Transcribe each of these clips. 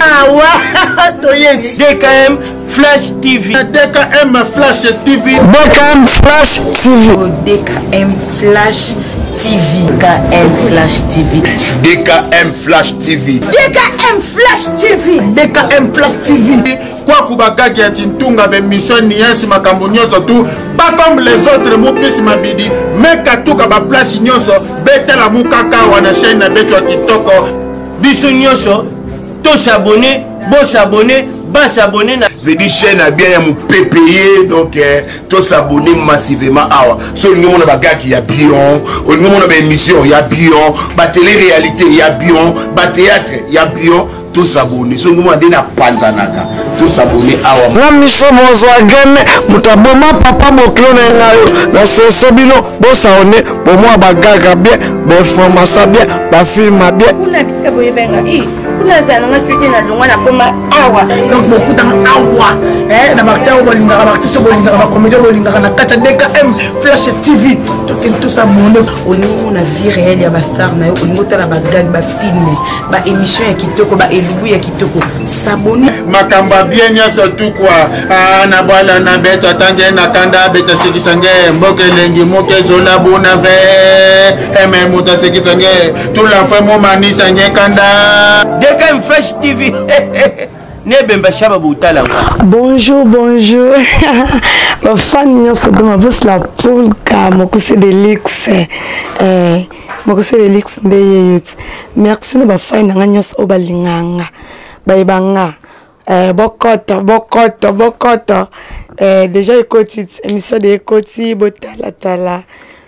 Ah ouais. DKM Flash TV. DKM Flash TV. DKM Flash TV. DKM Flash TV. DKM Flash TV. DKM Flash TV. DKM Flash TV. DKM Flash TV. Quoi kubakaki ya tintunga be mission ni yansi makambo nyonso tout pas comme les autres mo plus mabidi mais katuka ba place nyonso betela mukaka wana chaîne na beto ya TikTok biso nyonso to s'abonner bon s'abonner bas s'abonner na veut dire chaîne a bien ya mu PPE donc to s'abonner massivement awa so lingo mona bagaki ya bion o lingo mona ba émission ya bion ba télé réalité ya bion ba théâtre ya bion tout s'abonner so lingo mona dena panzanaka tout s'abonner awa na miso mozwagene mutaboma papa moklone ngayo na sosebino bosaone bomwa bagaga bien information bien ba film bien kuna bisika boyebenga kuna zana na fite na longwa na koma awa donc beaucoup dans awa na bakta bolinga artiste bolinga ba comédien bolinga na kata DKM Flash TV tout s'abonner olingo na vie réelle ya ba star na yo olingo tala ba gag ba film ba émission ya kitoko ba elubu ya kitoko s'abonner makamba bien nyonso tout quoi na bwala na beto atange na kanda beta sekisange mboke lengi moke zola bona ve eme muta sekisange tout l'enfant mo manisa nge kanda DKM Flash TV. Bonjour, bonjour. Ma fan nyonso de ma boss la polka mokuse de lix mokuse de lix ndeye youth. Merci na ba fan na nyonso obalinganga. Baibanga bokoto déjà écoute émission de écoute botala tala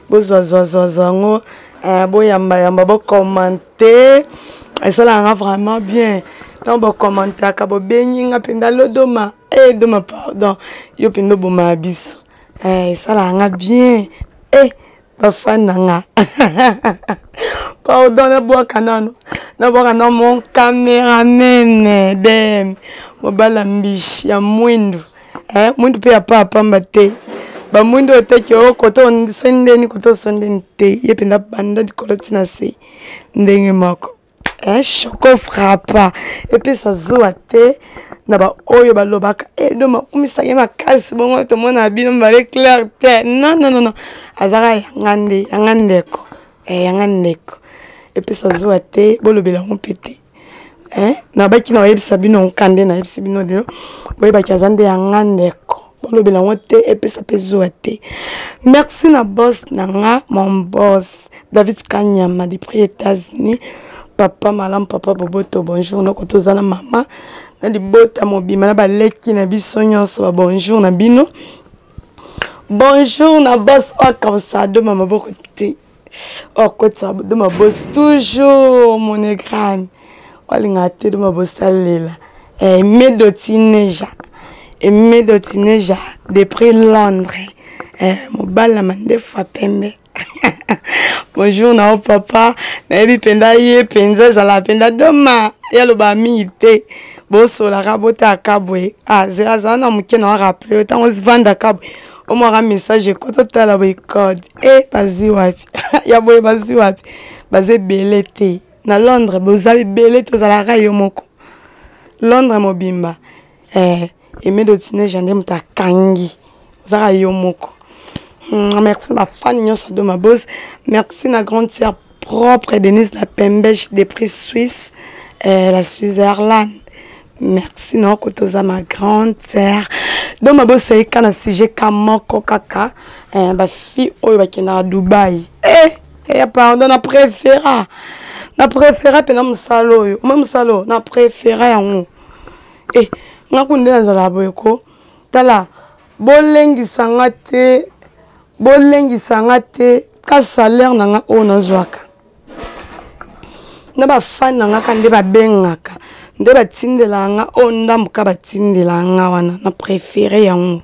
bozozozozongo boyamba bo commenter et ça là vraiment bien. Donc bon commentaire ka bo benyinga penda lodoma doma pardon yo pendo boma biso ça là nga bien ba fananga pardon na boa kanano mon cameraman dem mo bala mbishi ya mwindu mwindu pe papa mbate ba mwindu oteke okoto sondeni koto sondeni te ye penda banda dikoloti na se ndenge mako choco frappa et puis ça zoate na ba oyo balobaka doma kumisake makasi bongo to mona bino bare clair te non azaka yangandeko yangandeko et puis ça zoate bolobela mon pété na baki na yebisa bino nkande na yebisa bino de boye baki azande yangandeko bolobela ngote et puis ça peut zoate. Merci na boss nanga mon boss David Kanyama depuis États-Unis. Papa malam papa boboto bonjour na kotozana mama na libota mobima na baleki na biso nyonso bonjour na bino bonjour na boss okawsado mama bokote okotsa de ma boss toujours mon écran olinga te de ma boss alela medotineja depuis Londres mobala mande fa pembe. Bonjour na papa na ebi penda ye penza za penda doma ya lo ba mite boso la rabota akabwe zera na muke na rappeler tant on se vendre akabwe o mo ra message ko totala boy code bazi wapi ya boy bazi wapi baze belete na Londres bozabi belete za la rayo moko Londres mobimba emedotine jande mutakangi za yo moko. Merci ma fan de ma boss. Merci ma grande sœur propre Denise la Pembèche des prix suisses, la Switzerland. Merci non kotoza ma grande sœur. Donc ma boss c'est quand sujet kamoko kaka ba fille oyo ba kena Dubaï. Pardon na préféra pena musalo yo. Même musalo na préféra yango. Ngakunde na zala boyeko. Tala bolengi sangate ka salaire nanga o nazwaka na ba fan nanga kande ba bengaka nde ba tindela nga o ndambuka ba tindela nga wana na préféré yango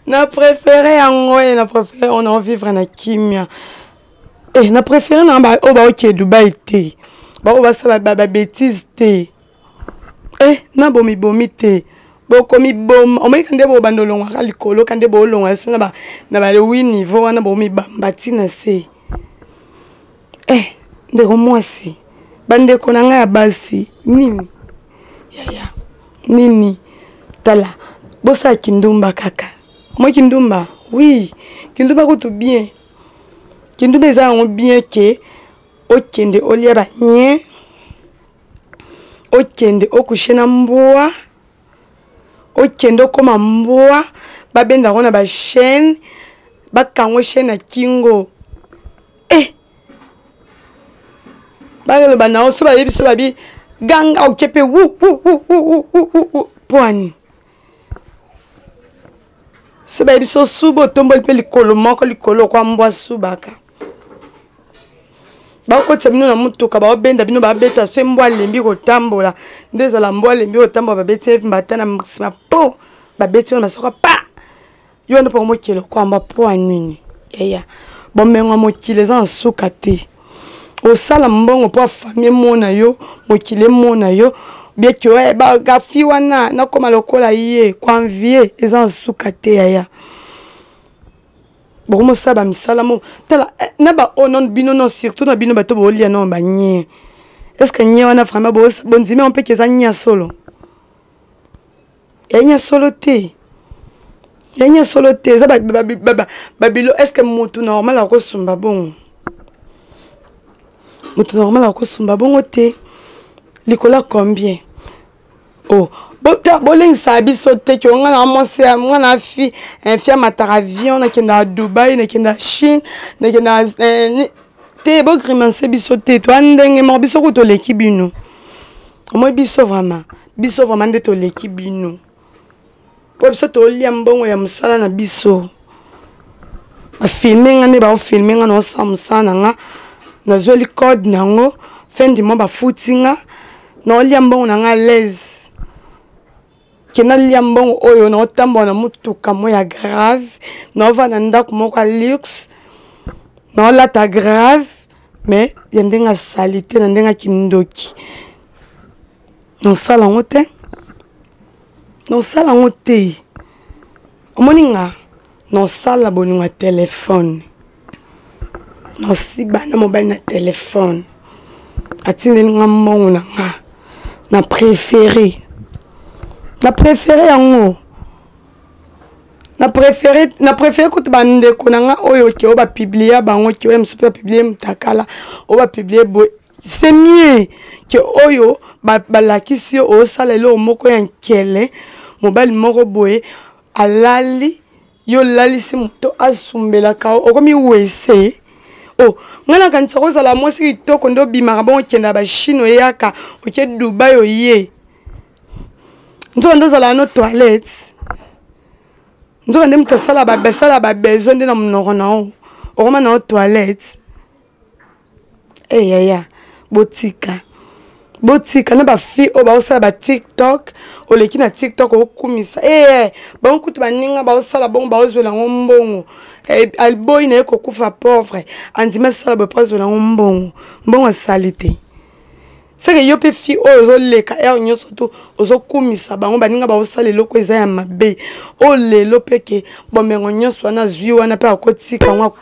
na préféré yango na préféré on a vivre na kimia na préféré na ba o ba oké Dubaï te ba o ba sala ba bêtise te na bomi te bokomi bom o mai kande bo bandolonga ka likolo kande bo longa sina ba na ba le wi niveau wana bo mi bambati na se ndeko mwasi bande konanga ya basi nini yaya nini tala bosa kindumba kaka moi kindumba oui kindumba ko tout bien kindumba eza on bien que okende olia ba nye okende okushena mboa okende okoma mboa babenda kona ba chaîne bakango chaîne na kingo bagalo banao so babi ganga okepe wu poani so babi so subo tombol pe likolo moko likolo kwa mbwa subaka bako tsemino na mutuka ba obenda bino ba beta so mbwa lembi ko tambola ndeza la mbwa lembi ko tambola ba beti mbata na maxima po ba beti na soka pa yo ndo po mokelo kwa mbwa poani eya bomengo mokile za nsuka te au sala mbongo pour famille mona yo mokile mona yo bien que ouais ba gafi wana na koma lokola yé convier ezan sukate ya bon mo saba misala mo tala na ba onon bino non surtout na bino bato bo lia non ba nye est-ce que nye wana vraiment bon dime on peut que ça nya solo ya nya solo te ya nya solo te za babilo est-ce que moto normal a ko sumba bon moto normal a ko sumba bongo te likola combien oh boleng sabi sote ki nga na monse nga na fi un fi matara avion na kenda Dubai na kenda Chine na kenda te bo grimanse biso te to andenge mo biso ko to leki bino mo biso vraiment de to leki bino po biso to liambongo ya musala na biso ba filmer nga ne ba filmer nga no samsana nga na zoli code nango fin du mois ba footinga na liambongo na nga l'aise kena liambongo oyo na otambo na mutuka moya grave na ova na ndako moko luxe na lata grave mais yendenga salité na ndenga kindoki non sala ngote omoninga non sala boninga téléphone non si bana mobile na téléphone atinde nga mbongo na nga na préféré yango na préféré ko tbande ko na nga oyo ke oba publier bango ke em super publier mtakala oba publier boy c'est mieux que oyo ba lakisi o salelo moko ya nkele mobile moko boy alali yo lalisi muto asumbela ka okomi wese oh ngana kanisa ko sala mosi kitoko ndo bimaka bon kenda ba Chine yaka oke Dubai oye nzo ndo sala no toilette nzo ndem to sala ba besoin de na mnoko na o okoma na toilette ya botika na ba fi o ba osala ba TikTok o leki na TikTok o kumisa ba nkutu ba ninga ba osala bon ba ozwela ngombongo alboy na ko kufa pauvre andima sala ba pozwela ngombongo salite seke yo pe fi o zo leka nyoso to ozo kumisa bango baninga ba osala loko eza ya mabe o lelo peke bomengo nyoso na zwi wana pe akotika ngwa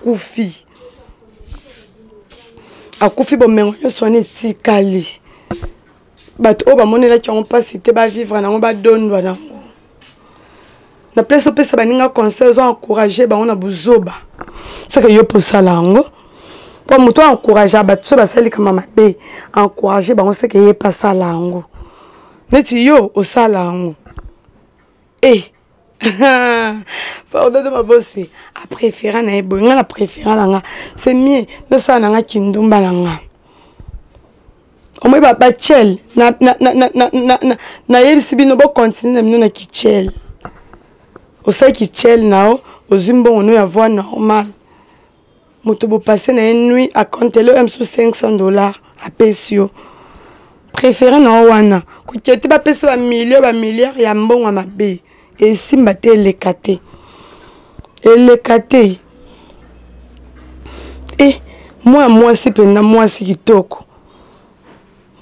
akufi bomengo nyoso na etikali bato o ba monela ki on passe te ba vivre nango ba dondwa nango na place opesa baninga conseil zo encourager bango na buzoba seke yo po sala ngo pour moto encourager bato so basali kama mabe encourager bango seke ye pa sala ngo neti yo o sala ngo Pardon de ma bosse a préféré na ebo nga na préféré nga c'est mieux na sa na nga kindumba nga omo ba chel na yebisi bino bo continuer na na kichel o sai kichel nao o zimbo ono ya voix normal moto bo passer na une nuit à compter le m sous $500 à pesio préféré na wana ko kete ba peso a milliard ya mbongo mabe et simba te lekate moi si penda moi si kitoko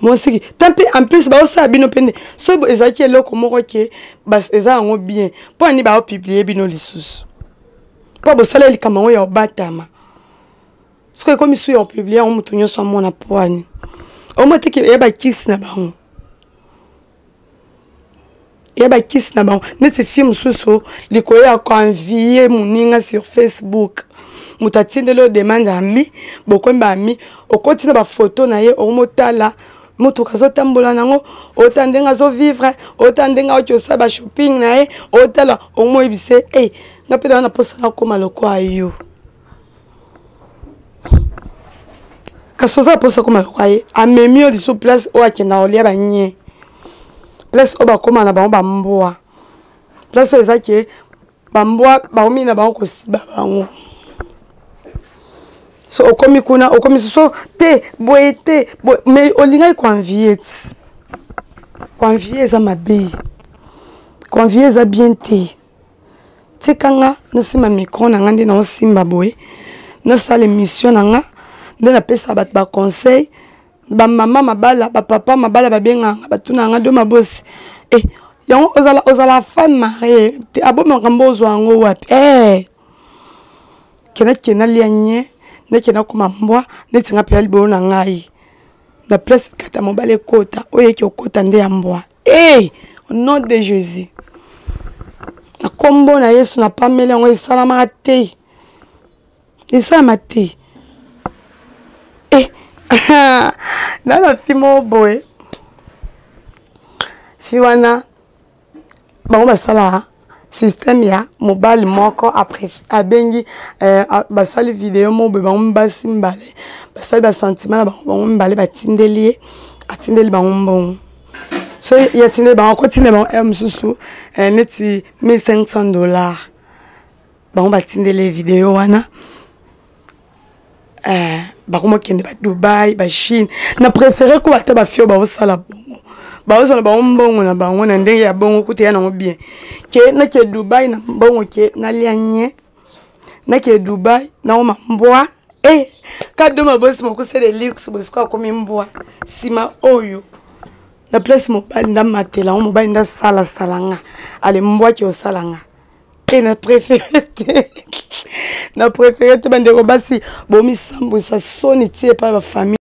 moi si tant pis en plus ba osa bino pende so ezaki eloko moko ke bas eza ngo bien po ani ba publier bino lisusu po bo sala likama ya obatama ce que comme isu ya publier on mutunyo so mona poani au moins que ya ba kiss na bango ya ba kiss na bango neti film susu likoya ko envier muninga sur Facebook mutatinde lo demande ami bokomba ami okotina ba photo na ye omotala moto kazotambola nango otandenga zo vivre otandenga ochosa ba shopping na ye otala omoyebise nga peda na posa na koma loko ayo kasoza posa koma loko aye amemi odi so place o akenda olia ba nye place o ba koma na ba mboa place o ezake ba mboa ba omi na ba ko siba bango so okomi kuna okomi so te boete mais olinga convier za mabe convier za bien te tikanga na sima micro na ngandi na osimba boye na sala émission na nga ndena pesa bat ba conseil ba mama mabala ba papa mabala ba benga batuna nga do mabosi yango ozala fan marié te aboma kambozo ngo wapi kena lianye nekena kuma mbwa netinga pela libo na ngai na place kata mobale kota oyeki okota nde ya mbwa au nom de Jésus na kombo na Yesu na pamele ngo isalama te na fimo boy fiwana bango basala système ya mobile moko après abengi basali vidéo mo be bango mbasi mbale basali ba sentiment na bango mbale batindeli atindeli bango mbongo so ya tinde bango kotine bango msusu neti $1500 bango batindeli vidéo wana bango kende ba Dubai ba Chine na préféré ko bata ba fio ba osala bongo ba osala ba mbongo na bango na ndenge ya bongo kuteya nango bien ke na ke Dubai na bongo ke na lianye na ke Dubai na oma mbwa kado mabosi moko c'est de luxe bosiko komi mbwa sima oyo na place mobile nda matela mobile nda sala salanga ale mbwa ki osalanga na préféré te bande ko basi bomi sambo sa soni tie pa ba famille